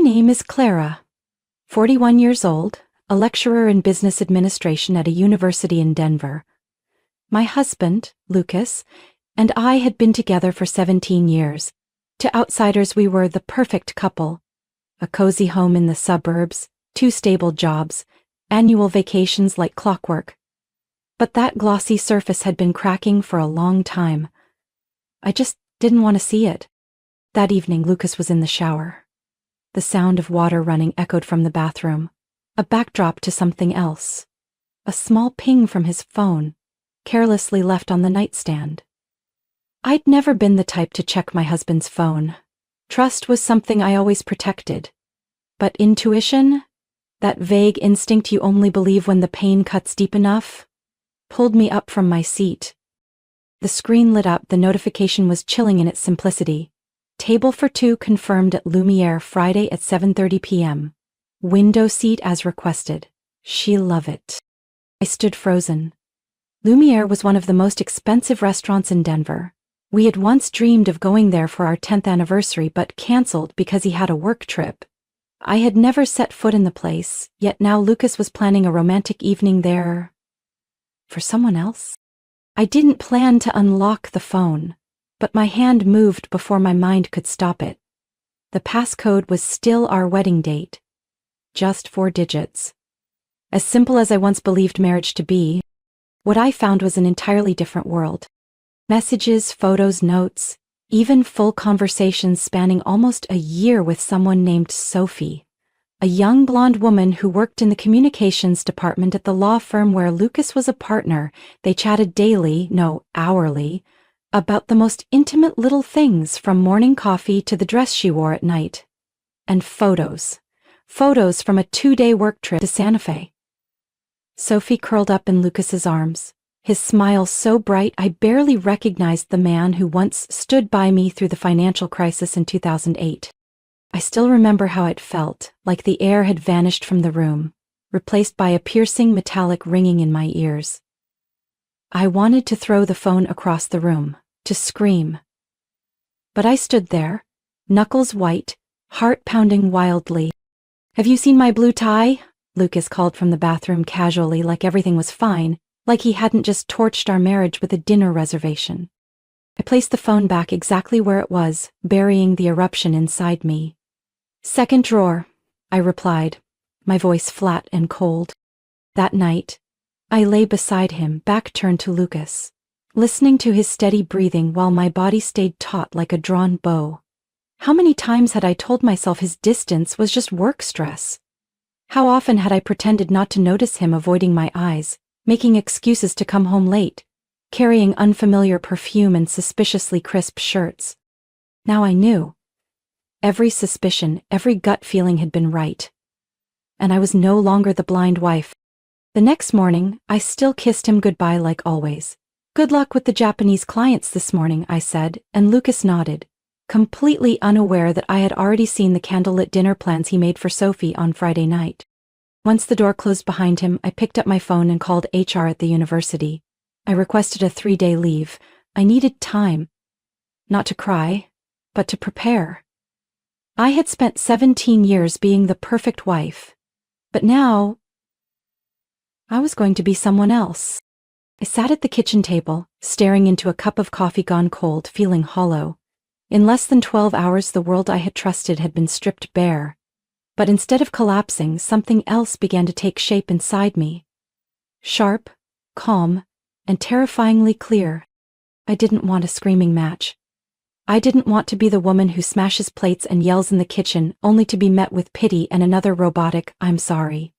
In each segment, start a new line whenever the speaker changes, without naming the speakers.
name is Clara, 41 years old, a lecturer in business administration at a university in Denver. My husband, Lucas, and I had been together for 17 years. To outsiders, we were the perfect couple. A cozy home in the suburbs, 2 stable jobs, annual vacations like clockwork. But that glossy surface had been cracking for a long time. I just didn't want to see it. That evening, Lucas was in the shower. The sound of water running echoed from the bathroom, a backdrop to something else. A small ping from his phone, carelessly left on the nightstand. I'd never been the type to check my husband's phone. Trust was something I always protected. But intuition, that vague instinct you only believe when the pain cuts deep enough, pulled me up from my seat. The screen lit up. The notification was chilling in its simplicity. Table for 2 confirmed at Lumiere Friday at 7:30 p.m. Window seat as requested. She'll love it. I stood frozen. Lumiere was one of the most expensive restaurants in Denver. We had once dreamed of going there for our 10th anniversary but canceled because he had a work trip. I had never set foot in the place, yet now Lucas was planning a romantic evening there. For someone else? I didn't plan to unlock the phone, but my hand moved before my mind could stop it. The passcode was still our wedding date. Just 4 digits. As simple as I once believed marriage to be, what I found was an entirely different world. Messages, photos, notes, even full conversations spanning almost a year with someone named Sophie, a young blonde woman who worked in the communications department at the law firm where Lucas was a partner. They chatted daily, no, hourly, about the most intimate little things from morning coffee to the dress she wore at night. And photos from a 2-day work trip to Santa Fe. Sophie curled up in Lucas's arms, his smile so bright I barely recognized the man who once stood by me through the financial crisis in 2008. I still remember how it felt, like the air had vanished from the room, replaced by a piercing metallic ringing in my ears. I wanted to throw the phone across the room, to scream. But I stood there, knuckles white, heart pounding wildly. "Have you seen my blue tie?" Lucas called from the bathroom casually, like everything was fine, like he hadn't just torched our marriage with a dinner reservation. I placed the phone back exactly where it was, burying the eruption inside me. "Second drawer," I replied, my voice flat and cold. That night, I lay beside him, back turned to Lucas, listening to his steady breathing while my body stayed taut like a drawn bow. How many times had I told myself his distance was just work stress? How often had I pretended not to notice him, avoiding my eyes, making excuses to come home late, carrying unfamiliar perfume and suspiciously crisp shirts? Now I knew. Every suspicion, every gut feeling had been right. And I was no longer the blind wife. The next morning, I still kissed him goodbye like always. "Good luck with the Japanese clients this morning," I said, and Lucas nodded, completely unaware that I had already seen the candlelit dinner plans he made for Sophie on Friday night. Once the door closed behind him, I picked up my phone and called HR at the university. I requested a 3-day leave. I needed time. Not to cry, but to prepare. I had spent 17 years being the perfect wife, but now I was going to be someone else. I sat at the kitchen table, staring into a cup of coffee gone cold, feeling hollow. In less than 12 hours, the world I had trusted had been stripped bare. But instead of collapsing, something else began to take shape inside me. Sharp, calm, and terrifyingly clear. I didn't want a screaming match. I didn't want to be the woman who smashes plates and yells in the kitchen, only to be met with pity and another robotic "I'm sorry."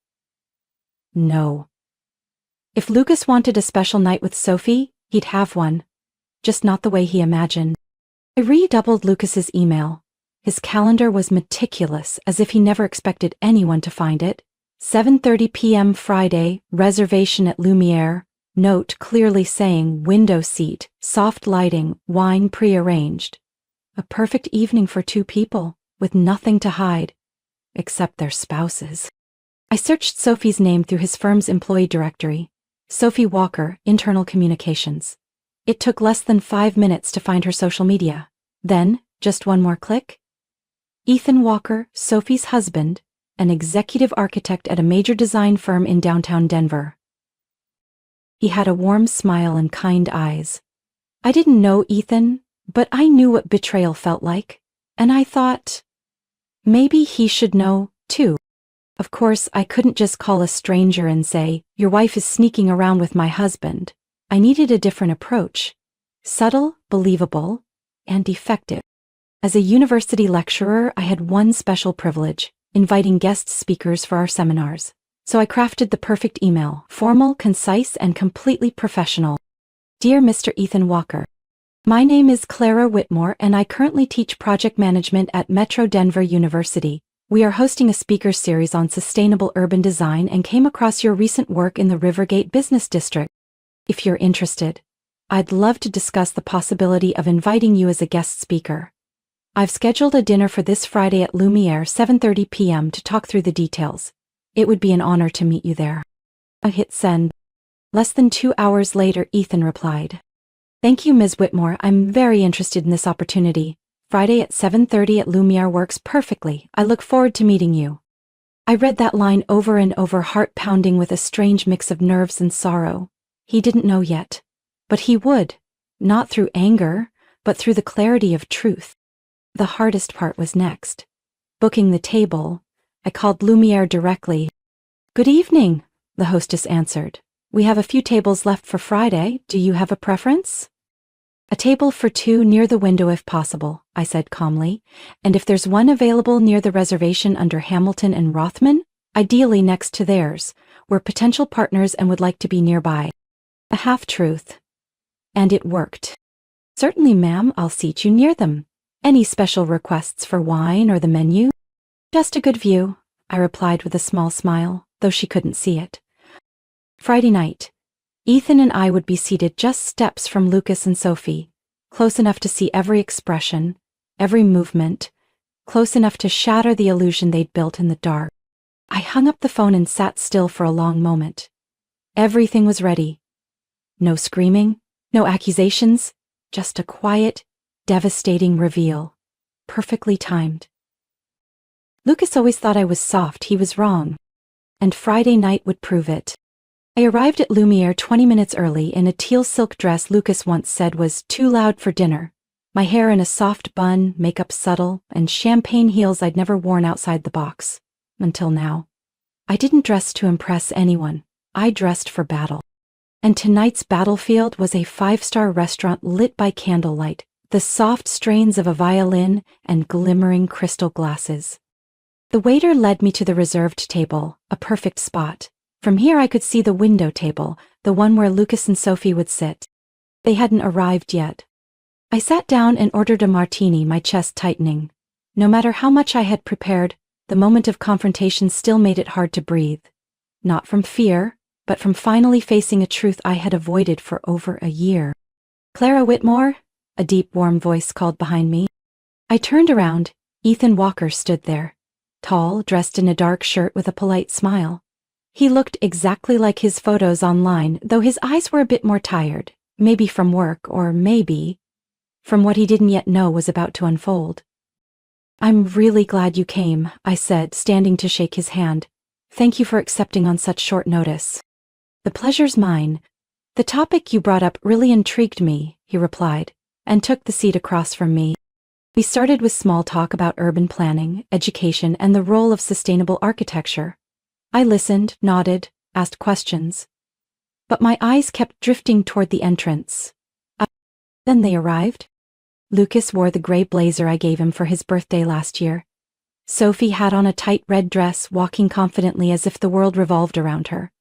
No. If Lucas wanted a special night with Sophie, he'd have one. Just not the way he imagined. I redoubled Lucas's email. His calendar was meticulous, as if he never expected anyone to find it. 7:30 p.m. Friday, reservation at Lumiere. Note clearly saying window seat, soft lighting, wine pre-arranged. A perfect evening for 2 people, with nothing to hide, except their spouses. I searched Sophie's name through his firm's employee directory. Sophie Walker, Internal Communications. It took less than 5 minutes to find her social media. Then, just one more click. Ethan Walker, Sophie's husband, an executive architect at a major design firm in downtown Denver. He had a warm smile and kind eyes. I didn't know Ethan, but I knew what betrayal felt like, and I thought, maybe he should know, too. Of course, I couldn't just call a stranger and say, "Your wife is sneaking around with my husband." I needed a different approach. Subtle, believable, and effective. As a university lecturer, I had one special privilege: inviting guest speakers for our seminars. So I crafted the perfect email, formal, concise, and completely professional. Dear Mr. Ethan Walker, my name is Clara Whitmore and I currently teach project management at Metro Denver University. We are hosting a speaker series on sustainable urban design and came across your recent work in the Rivergate Business District. If you're interested, I'd love to discuss the possibility of inviting you as a guest speaker. I've scheduled a dinner for this Friday at Lumiere 7:30 p.m. to talk through the details. It would be an honor to meet you there. I hit send. Less than 2 hours later, Ethan replied. Thank you, Ms. Whitmore. I'm very interested in this opportunity. Friday at 7:30 at Lumiere works perfectly. I look forward to meeting you. I read that line over and over, heart pounding with a strange mix of nerves and sorrow. He didn't know yet. But he would. Not through anger, but through the clarity of truth. The hardest part was next. Booking the table. I called Lumiere directly. Good evening, the hostess answered. We have a few tables left for Friday. Do you have a preference? A table for two near the window if possible, I said calmly, and if there's one available near the reservation under Hamilton and Rothman, ideally next to theirs, we're potential partners and would like to be nearby. A half-truth. And it worked. Certainly, ma'am, I'll seat you near them. Any special requests for wine or the menu? Just a good view, I replied with a small smile, though she couldn't see it. Friday night. Ethan and I would be seated just steps from Lucas and Sophie, close enough to see every expression, every movement, close enough to shatter the illusion they'd built in the dark. I hung up the phone and sat still for a long moment. Everything was ready. No screaming, no accusations, just a quiet, devastating reveal. Perfectly timed. Lucas always thought I was soft. He was wrong. And Friday night would prove it. I arrived at Lumiere 20 minutes early in a teal silk dress Lucas once said was too loud for dinner, my hair in a soft bun, makeup subtle, and champagne heels I'd never worn outside the box. Until now. I didn't dress to impress anyone. I dressed for battle. And tonight's battlefield was a 5-star restaurant lit by candlelight, the soft strains of a violin and glimmering crystal glasses. The waiter led me to the reserved table, a perfect spot. From here I could see the window table, the one where Lucas and Sophie would sit. They hadn't arrived yet. I sat down and ordered a martini, my chest tightening. No matter how much I had prepared, the moment of confrontation still made it hard to breathe. Not from fear, but from finally facing a truth I had avoided for over a year. Clara Whitmore, a deep warm voice called behind me. I turned around. Ethan Walker stood there. Tall, dressed in a dark shirt with a polite smile. He looked exactly like his photos online, though his eyes were a bit more tired, maybe from work or maybe from what he didn't yet know was about to unfold. I'm really glad you came, I said, standing to shake his hand. Thank you for accepting on such short notice. The pleasure's mine. The topic you brought up really intrigued me, he replied, and took the seat across from me. We started with small talk about urban planning, education, and the role of sustainable architecture. I listened, nodded, asked questions. But my eyes kept drifting toward the entrance. Then they arrived. Lucas wore the gray blazer I gave him for his birthday last year. Sophie had on a tight red dress, walking confidently as if the world revolved around her.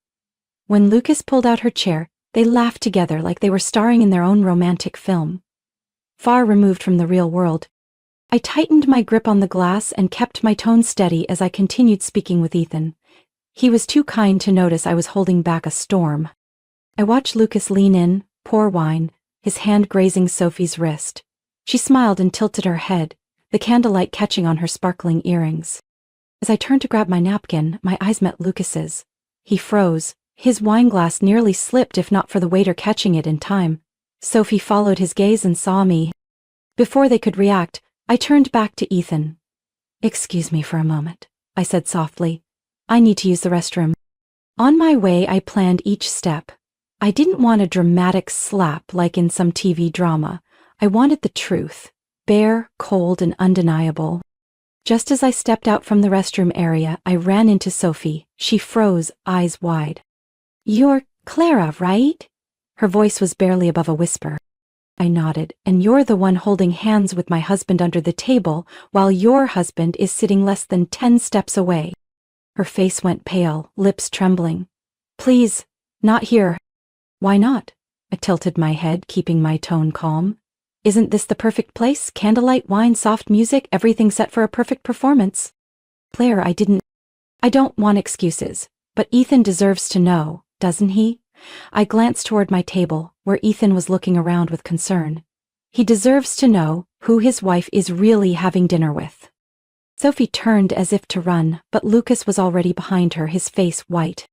When Lucas pulled out her chair, they laughed together like they were starring in their own romantic film. Far removed from the real world, I tightened my grip on the glass and kept my tone steady as I continued speaking with Ethan. He was too kind to notice I was holding back a storm. I watched Lucas lean in, pour wine, his hand grazing Sophie's wrist. She smiled and tilted her head, the candlelight catching on her sparkling earrings. As I turned to grab my napkin, my eyes met Lucas's. He froze. His wineglass nearly slipped if not for the waiter catching it in time. Sophie followed his gaze and saw me. Before they could react, I turned back to Ethan. Excuse me for a moment, I said softly. I need to use the restroom. On my way, I planned each step. I didn't want a dramatic slap like in some TV drama. I wanted the truth, bare, cold, and undeniable. Just as I stepped out from the restroom area, I ran into Sophie. She froze, eyes wide. You're Clara, right? Her voice was barely above a whisper. I nodded. And you're the one holding hands with my husband under the table, while your husband is sitting less than 10 steps away. Her face went pale, lips trembling. Please, not here. Why not? I tilted my head, keeping my tone calm. Isn't this the perfect place? Candlelight, wine, soft music, everything set for a perfect performance. Claire, I don't want excuses, but Ethan deserves to know, doesn't he? I glanced toward my table, where Ethan was looking around with concern. He deserves to know who his wife is really having dinner with. Sophie turned as if to run, but Lucas was already behind her, his face white.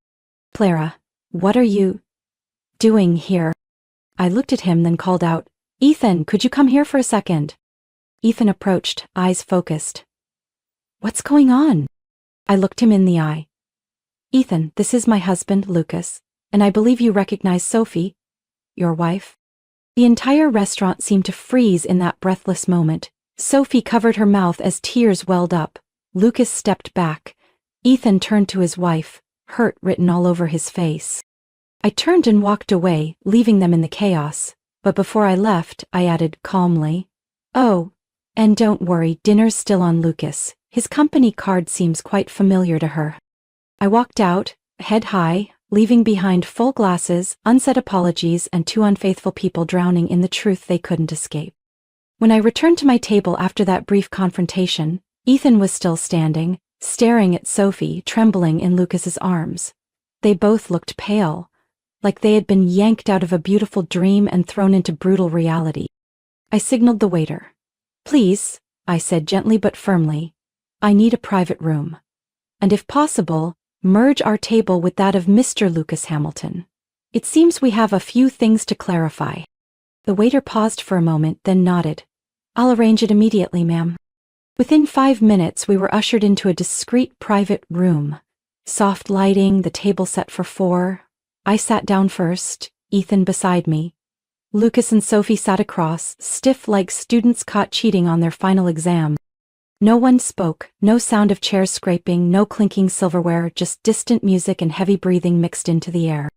Clara, what are you doing here? I looked at him, then called out, Ethan, could you come here for a second? Ethan approached, eyes focused. What's going on? I looked him in the eye. Ethan, this is my husband, Lucas, and I believe you recognize Sophie, your wife. The entire restaurant seemed to freeze in that breathless moment. Sophie covered her mouth as tears welled up. Lucas stepped back. Ethan turned to his wife, hurt written all over his face. I turned and walked away, leaving them in the chaos. But before I left, I added calmly, Oh, and don't worry, dinner's still on Lucas. His company card seems quite familiar to her. I walked out, head high, leaving behind full glasses, unsaid apologies, and 2 unfaithful people drowning in the truth they couldn't escape. When I returned to my table after that brief confrontation, Ethan was still standing, staring at Sophie, trembling in Lucas's arms. They both looked pale, like they had been yanked out of a beautiful dream and thrown into brutal reality. I signaled the waiter. Please, I said gently but firmly, I need a private room. And if possible, merge our table with that of Mr. Lucas Hamilton. It seems we have a few things to clarify. The waiter paused for a moment, then nodded. I'll arrange it immediately, ma'am. Within 5 minutes, we were ushered into a discreet private room. Soft lighting, the table set for 4. I sat down first, Ethan beside me. Lucas and Sophie sat across, stiff like students caught cheating on their final exam. No one spoke, no sound of chairs scraping, no clinking silverware, just distant music and heavy breathing mixed into the air.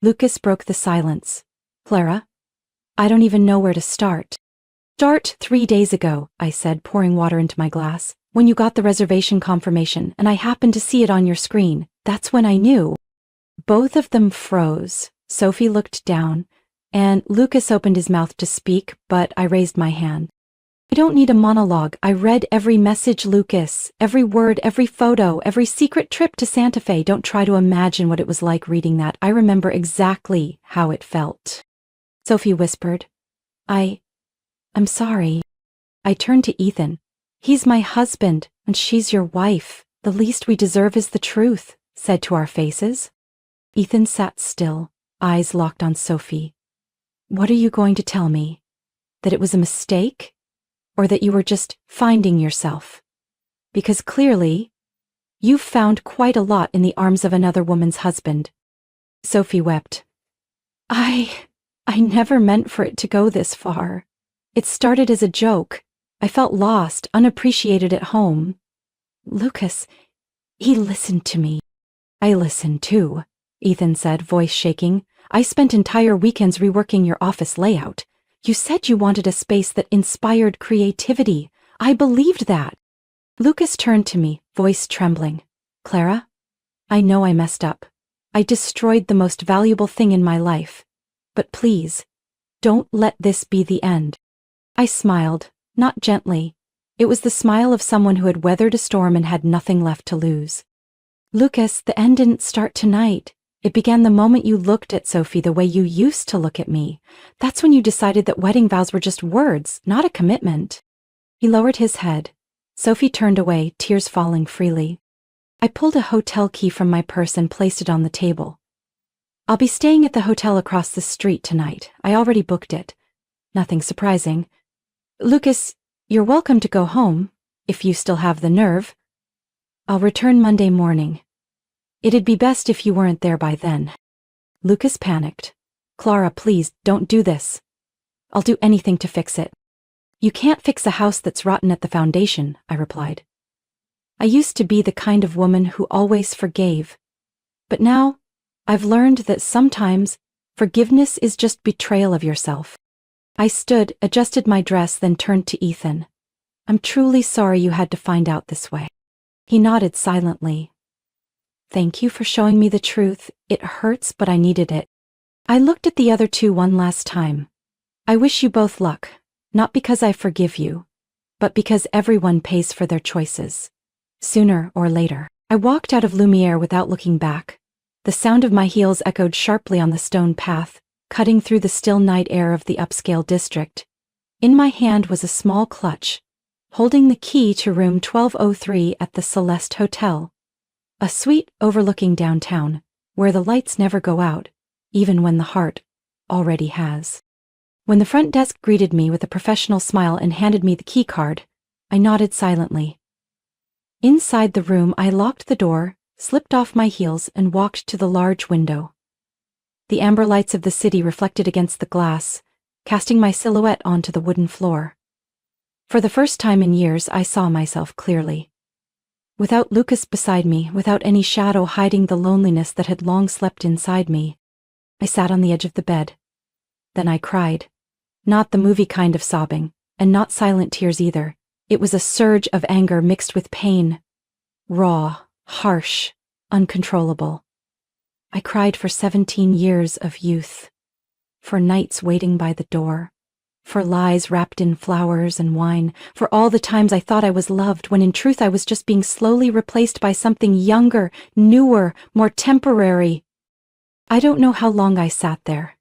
Lucas broke the silence. Clara, I don't even know where to start. Start 3 days ago, I said, pouring water into my glass, when you got the reservation confirmation and I happened to see it on your screen. That's when I knew. Both of them froze. Sophie looked down, and Lucas opened his mouth to speak, but I raised my hand. I don't need a monologue. I read every message, Lucas. Every word, every photo, every secret trip to Santa Fe. Don't try to imagine what it was like reading that. I remember exactly how it felt. Sophie whispered, I'm sorry. I turned to Ethan. He's my husband, and she's your wife. The least we deserve is the truth, said to our faces. Ethan sat still, eyes locked on Sophie. What are you going to tell me? That it was a mistake? Or that you were just finding yourself? Because clearly, you've found quite a lot in the arms of another woman's husband. Sophie wept. I never meant for it to go this far. It started as a joke. I felt lost, unappreciated at home. Lucas, he listened to me. I listened too, Ethan said, voice shaking. I spent entire weekends reworking your office layout. You said you wanted a space that inspired creativity. I believed that. Lucas turned to me, voice trembling. Clara, I know I messed up. I destroyed the most valuable thing in my life. But please, don't let this be the end. I smiled, not gently. It was the smile of someone who had weathered a storm and had nothing left to lose. Lucas, the end didn't start tonight. It began the moment you looked at Sophie the way you used to look at me. That's when you decided that wedding vows were just words, not a commitment. He lowered his head. Sophie turned away, tears falling freely. I pulled a hotel key from my purse and placed it on the table. I'll be staying at the hotel across the street tonight. I already booked it. Nothing surprising. Lucas, you're welcome to go home. if you still have the nerve. I'll return Monday morning. It'd be best if you weren't there by then. Lucas panicked. Clara, please, don't do this. I'll do anything to fix it. You can't fix a house that's rotten at the foundation, I replied. I used to be the kind of woman who always forgave. But now, I've learned that sometimes forgiveness is just betrayal of yourself. I stood, adjusted my dress, then turned to Ethan. I'm truly sorry you had to find out this way. He nodded silently. Thank you for showing me the truth. It hurts, but I needed it. I looked at the other two one last time. I wish you both luck, not because I forgive you, but because everyone pays for their choices. Sooner or later. I walked out of Lumiere without looking back. The sound of my heels echoed sharply on the stone path, cutting through the still night air of the upscale district. In my hand was a small clutch, holding the key to room 1203 at the Celeste Hotel. A suite overlooking downtown, where the lights never go out, even when the heart already has. When the front desk greeted me with a professional smile and handed me the key card, I nodded silently. Inside the room, I locked the door, slipped off my heels, and walked to the large window. The amber lights of the city reflected against the glass, casting my silhouette onto the wooden floor. For the first time in years, I saw myself clearly. Without Lucas beside me, without any shadow hiding the loneliness that had long slept inside me, I sat on the edge of the bed. Then I cried. Not the movie kind of sobbing, and not silent tears either. It was a surge of anger mixed with pain. Raw, harsh, uncontrollable. I cried for 17 years of youth. For nights waiting by the door. For lies wrapped in flowers and wine. For all the times I thought I was loved, when in truth I was just being slowly replaced by something younger, newer, more temporary. I don't know how long I sat there.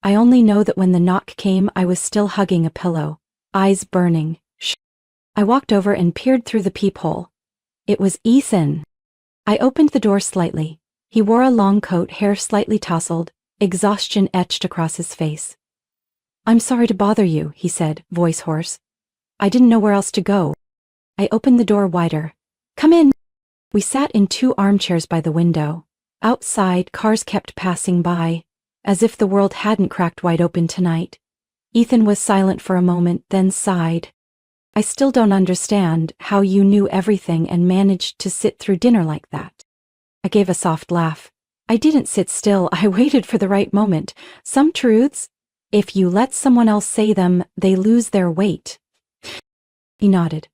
I only know that when the knock came, I was still hugging a pillow, eyes burning. I walked over and peered through the peephole. It was Ethan. I opened the door slightly. He wore a long coat, hair slightly tousled, exhaustion etched across his face. I'm sorry to bother you, he said, voice hoarse. I didn't know where else to go. I opened the door wider. Come in. We sat in 2 armchairs by the window. Outside, cars kept passing by, as if the world hadn't cracked wide open tonight. Ethan was silent for a moment, then sighed. I still don't understand how you knew everything and managed to sit through dinner like that. I gave a soft laugh. I didn't sit still, I waited for the right moment. Some truths, if you let someone else say them, they lose their weight. He nodded.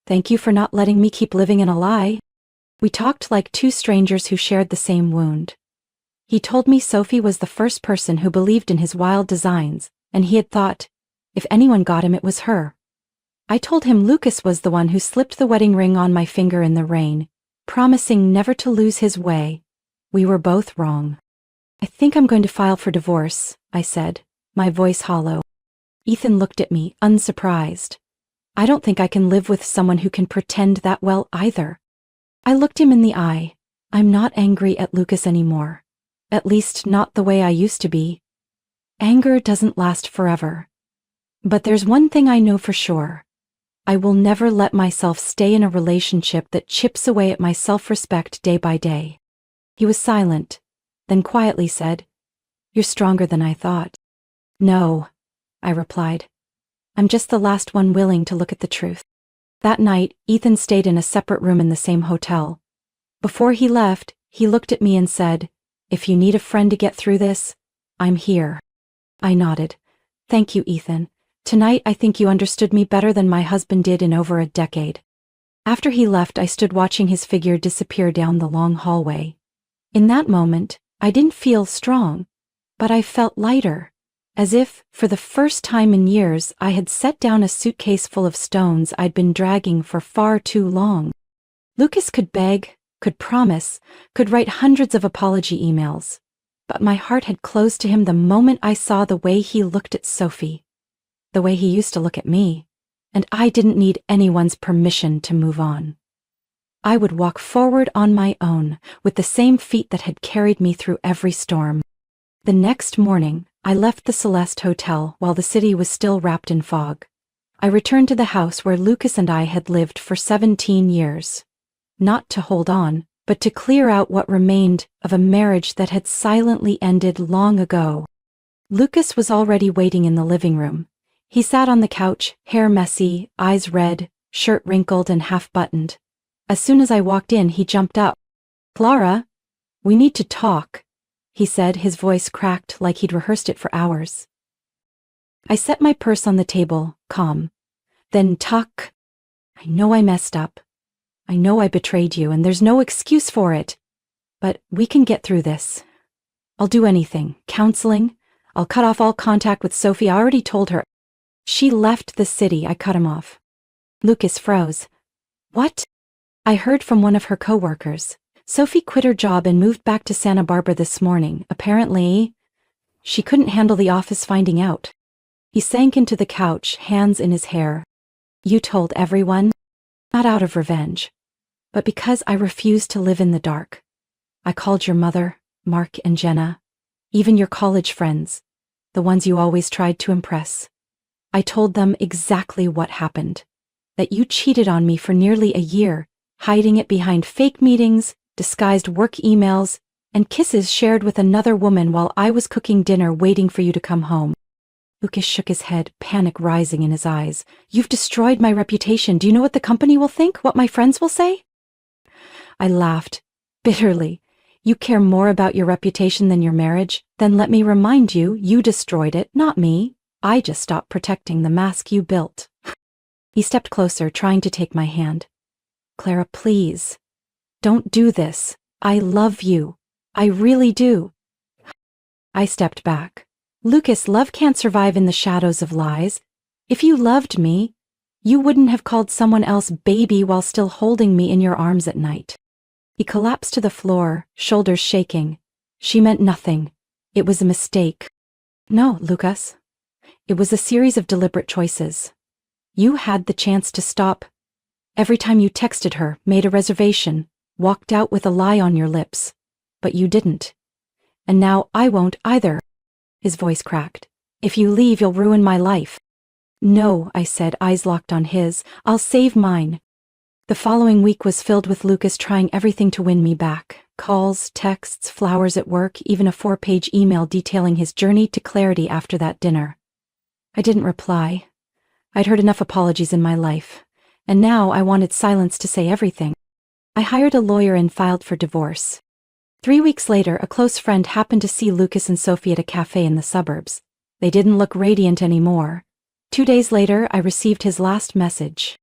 Thank you for not letting me keep living in a lie. We talked like 2 strangers who shared the same wound. He told me Sophie was the first person who believed in his wild designs, and he had thought, if anyone got him, it was her. I told him Lucas was the one who slipped the wedding ring on my finger in the rain, promising never to lose his way. We were both wrong. I think I'm going to file for divorce, I said, my voice hollow. Ethan looked at me, unsurprised. I don't think I can live with someone who can pretend that well either. I looked him in the eye. I'm not angry at Lucas anymore. At least not the way I used to be. Anger doesn't last forever. But there's one thing I know for sure. I will never let myself stay in a relationship that chips away at my self-respect day by day. He was silent, then quietly said, You're stronger than I thought. No, I replied. I'm just the last one willing to look at the truth. That night, Ethan stayed in a separate room in the same hotel. Before he left, he looked at me and said, If you need a friend to get through this, I'm here. I nodded. Thank you, Ethan. Tonight I think you understood me better than my husband did in over a decade. After he left, I stood watching his figure disappear down the long hallway. In that moment, I didn't feel strong, but I felt lighter, as if, for the first time in years, I had set down a suitcase full of stones I'd been dragging for far too long. Lucas could beg, could promise, could write hundreds of apology emails, but my heart had closed to him the moment I saw the way he looked at Sophie. The way he used to look at me, and I didn't need anyone's permission to move on. I would walk forward on my own, with the same feet that had carried me through every storm. The next morning, I left the Celeste Hotel while the city was still wrapped in fog. I returned to the house where Lucas and I had lived for 17 years. Not to hold on, but to clear out what remained of a marriage that had silently ended long ago. Lucas was already waiting in the living room. He sat on the couch, hair messy, eyes red, shirt wrinkled and half-buttoned. As soon as I walked in, he jumped up. "Clara, we need to talk," he said, his voice cracked like he'd rehearsed it for hours. I set my purse on the table, calm. Then tuck. "I know I messed up. I know I betrayed you, and there's no excuse for it. But we can get through this. I'll do anything. Counseling. I'll cut off all contact with Sophie. I already told her." "She left the city," I cut him off. Lucas froze. "What?" "I heard from one of her co-workers. Sophie quit her job and moved back to Santa Barbara this morning. Apparently, she couldn't handle the office finding out." He sank into the couch, hands in his hair. "You told everyone?" "Not out of revenge, but because I refused to live in the dark. I called your mother, Mark and Jenna, even your college friends, the ones you always tried to impress. I told them exactly what happened, that you cheated on me for nearly a year, hiding it behind fake meetings, disguised work emails, and kisses shared with another woman while I was cooking dinner waiting for you to come home." Lucas shook his head, panic rising in his eyes. "You've destroyed my reputation. Do you know what the company will think? What my friends will say?" I laughed, bitterly. "You care more about your reputation than your marriage? Then let me remind you, you destroyed it, not me. I just stopped protecting the mask you built." He stepped closer, trying to take my hand. "Clara, please. Don't do this. I love you. I really do." I stepped back. "Lucas, love can't survive in the shadows of lies. If you loved me, you wouldn't have called someone else baby while still holding me in your arms at night." He collapsed to the floor, shoulders shaking. "She meant nothing. It was a mistake." "No, Lucas. It was a series of deliberate choices. You had the chance to stop. Every time you texted her, made a reservation, walked out with a lie on your lips. But you didn't. And now I won't either." His voice cracked. "If you leave, you'll ruin my life." "No," I said, eyes locked on his. "I'll save mine." The following week was filled with Lucas trying everything to win me back. Calls, texts, flowers at work, even a 4-page email detailing his journey to clarity after that dinner. I didn't reply. I'd heard enough apologies in my life, and now I wanted silence to say everything. I hired a lawyer and filed for divorce. 3 weeks later, a close friend happened to see Lucas and Sophie at a cafe in the suburbs. They didn't look radiant anymore. 2 days later, I received his last message.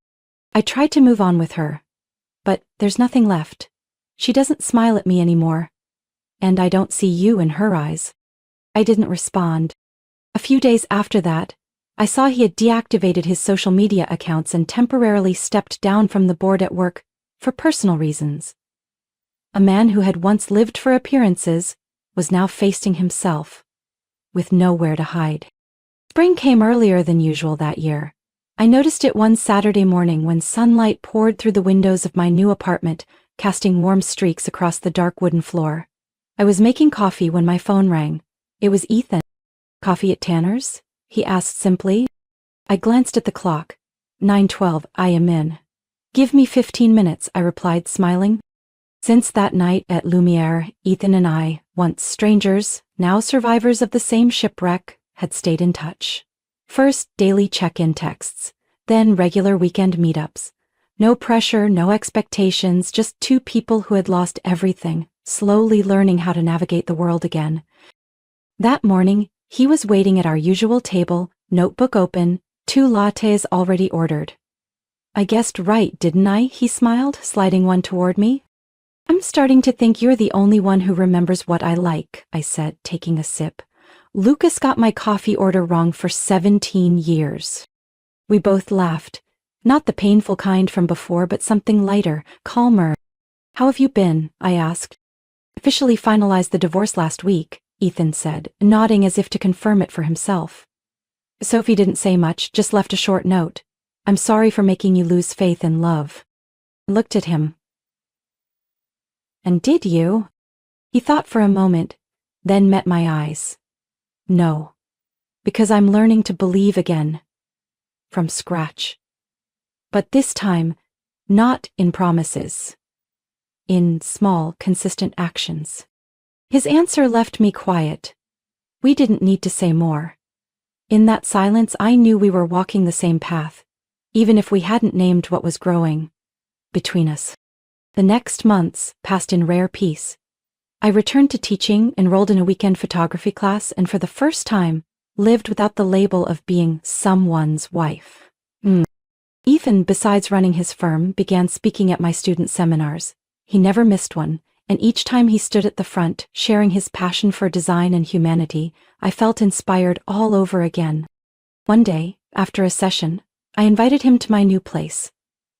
"I tried to move on with her, but there's nothing left. She doesn't smile at me anymore, and I don't see you in her eyes." I didn't respond. A few days after that, I saw he had deactivated his social media accounts and temporarily stepped down from the board at work for personal reasons. A man who had once lived for appearances was now facing himself, with nowhere to hide. Spring came earlier than usual that year. I noticed it one Saturday morning when sunlight poured through the windows of my new apartment, casting warm streaks across the dark wooden floor. I was making coffee when my phone rang. It was Ethan. "Coffee at Tanner's?" he asked simply. I glanced at the clock. 9:12, I am in. "Give me 15 minutes, I replied, smiling. Since that night at Lumiere, Ethan and I, once strangers, now survivors of the same shipwreck, had stayed in touch. First, daily check-in texts, then regular weekend meetups. No pressure, no expectations, just two people who had lost everything, slowly learning how to navigate the world again. That morning, he was waiting at our usual table, notebook open, 2 lattes already ordered. "I guessed right, didn't I?" he smiled, sliding one toward me. "I'm starting to think you're the only one who remembers what I like," I said, taking a sip. "Lucas got my coffee order wrong for 17 years. We both laughed. Not the painful kind from before, but something lighter, calmer. "How have you been?" I asked. "Officially finalized the divorce last week," Ethan said, nodding as if to confirm it for himself. "Sophie didn't say much, just left a short note. I'm sorry for making you lose faith in love." I looked at him. "And did you?" He thought for a moment, then met my eyes. "No, because I'm learning to believe again. from scratch. But this time, not in promises. In small, consistent actions. His answer left me quiet. We didn't need to say more. In that silence, I knew we were walking the same path, even if we hadn't named what was growing between us. The next months passed in rare peace. I returned to teaching, enrolled in a weekend photography class, and for the first time, lived without the label of being someone's wife. Ethan, besides running his firm, began speaking at my student seminars. He never missed one, and each time he stood at the front, sharing his passion for design and humanity, I felt inspired all over again. One day, after a session, I invited him to my new place.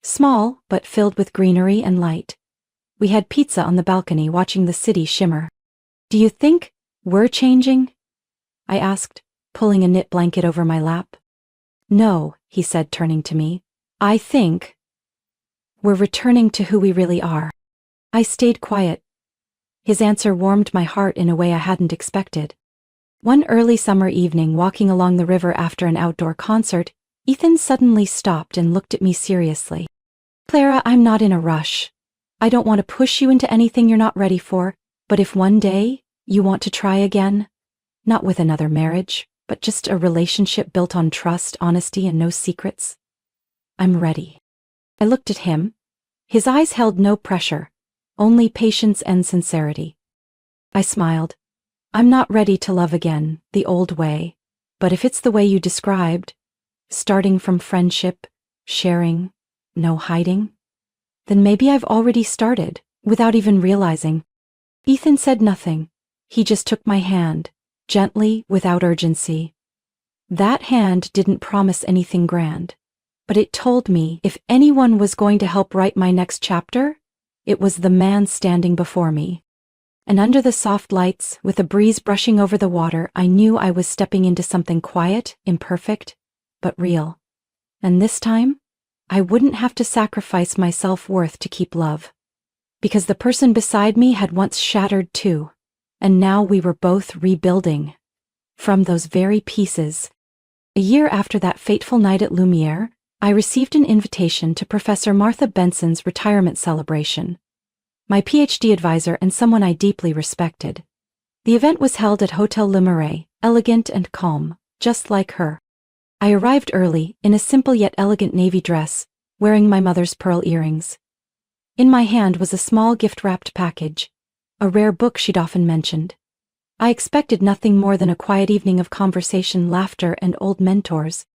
Small, but filled with greenery and light. We had pizza on the balcony, watching the city shimmer. "Do you think we're changing?" I asked, pulling a knit blanket over my lap. "No," he said, turning to me. "I think we're returning to who we really are." I stayed quiet. His answer warmed my heart in a way I hadn't expected. One early summer evening, walking along the river after an outdoor concert, Ethan suddenly stopped and looked at me seriously. "Clara, I'm not in a rush. I don't want to push you into anything you're not ready for, but if one day you want to try again, not with another marriage, but just a relationship built on trust, honesty, and no secrets, I'm ready." I looked at him. His eyes held no pressure, only patience and sincerity. I smiled. "I'm not ready to love again, the old way, but if it's the way you described, starting from friendship, sharing, no hiding, then maybe I've already started, without even realizing." Ethan said nothing. He just took my hand, gently, without urgency. That hand didn't promise anything grand, but it told me if anyone was going to help write my next chapter, it was the man standing before me. And under the soft lights, with a breeze brushing over the water, I knew I was stepping into something quiet, imperfect, but real. And this time, I wouldn't have to sacrifice my self-worth to keep love. Because the person beside me had once shattered too, and now we were both rebuilding. From those very pieces. A year after that fateful night at Lumiere, I received an invitation to Professor Martha Benson's retirement celebration. My PhD advisor and someone I deeply respected. The event was held at Hotel Le Marais, elegant and calm, just like her. I arrived early, in a simple yet elegant navy dress, wearing my mother's pearl earrings. In my hand was a small gift-wrapped package, a rare book she'd often mentioned. I expected nothing more than a quiet evening of conversation, laughter, and old mentors.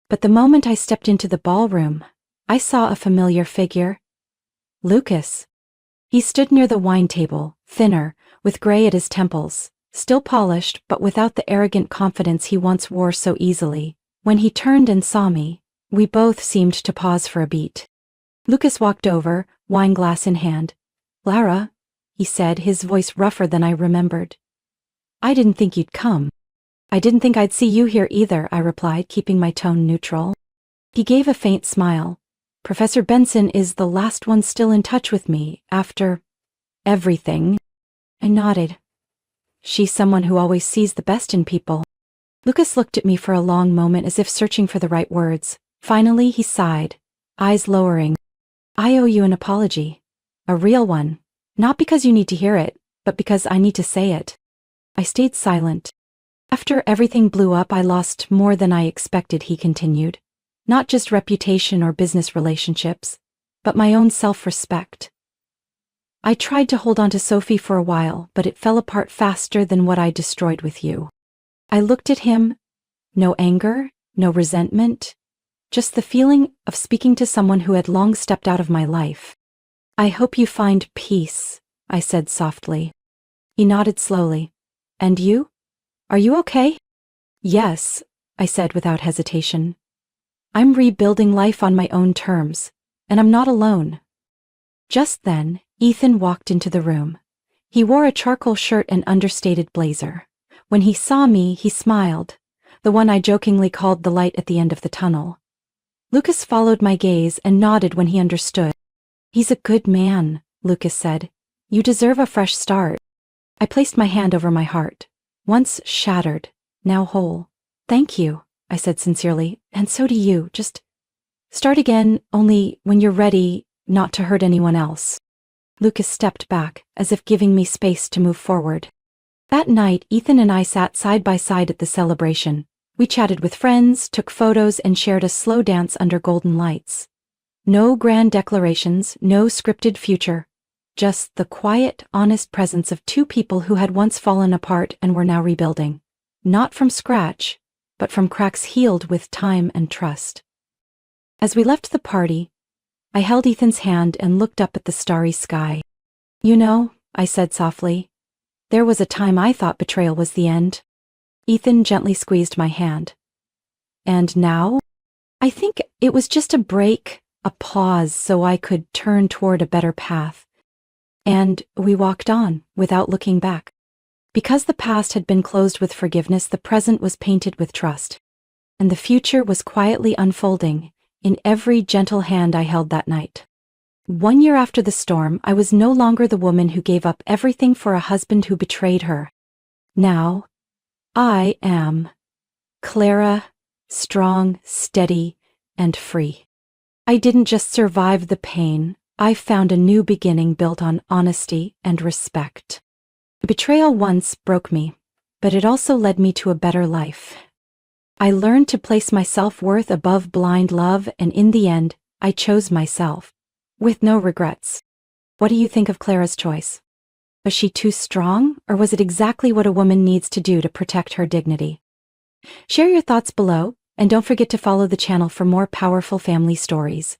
But the moment I stepped into the ballroom, I saw a familiar figure. Lucas. He stood near the wine table, thinner, with gray at his temples, still polished but without the arrogant confidence he once wore so easily. When he turned and saw me, we both seemed to pause for a beat. Lucas walked over, wine glass in hand. "Clara," he said, his voice rougher than I remembered. "I didn't think you'd come." "I didn't think I'd see you here either," I replied, keeping my tone neutral. He gave a faint smile. "Professor Benson is the last one still in touch with me, after everything." I nodded. "She's someone who always sees the best in people." Lucas looked at me for a long moment as if searching for the right words. Finally, he sighed, eyes lowering. "I owe you an apology. A real one. Not because you need to hear it, but because I need to say it." I stayed silent. "After everything blew up, I lost more than I expected," he continued. "Not just reputation or business relationships, but my own self-respect. I tried to hold on to Sophie for a while, but it fell apart faster than what I destroyed with you." I looked at him. No anger, no resentment, just the feeling of speaking to someone who had long stepped out of my life. "I hope you find peace," I said softly. He nodded slowly. "And you? Are you okay?" "Yes," I said without hesitation. "I'm rebuilding life on my own terms, and I'm not alone." Just then, Ethan walked into the room. He wore a charcoal shirt and understated blazer. When he saw me, he smiled, the one I jokingly called the light at the end of the tunnel. Lucas followed my gaze and nodded when he understood. "He's a good man," Lucas said. "You deserve a fresh start." I placed my hand over my heart, once shattered, now whole. "Thank you," I said sincerely, and so do you. Just start again, only when you're ready not to hurt anyone else. Lucas stepped back, as if giving me space to move forward. That night, Ethan and I sat side by side at the celebration. We chatted with friends, took photos, and shared a slow dance under golden lights. No grand declarations, no scripted future. Just the quiet, honest presence of two people who had once fallen apart and were now rebuilding. Not from scratch, but from cracks healed with time and trust. As we left the party, I held Ethan's hand and looked up at the starry sky. You know, I said softly, there was a time I thought betrayal was the end. Ethan gently squeezed my hand. And now? I think it was just a break, a pause so I could turn toward a better path. And we walked on, without looking back. Because the past had been closed with forgiveness, the present was painted with trust. And the future was quietly unfolding, in every gentle hand I held that night. 1 year after the storm, I was no longer the woman who gave up everything for a husband who betrayed her. Now, I am Clara, strong, steady, and free. I didn't just survive the pain, I found a new beginning built on honesty and respect. Betrayal once broke me, but it also led me to a better life. I learned to place my self-worth above blind love, and in the end, I chose myself, with no regrets. What do you think of Clara's choice? Was she too strong, or was it exactly what a woman needs to do to protect her dignity? Share your thoughts below, and don't forget to follow the channel for more powerful family stories.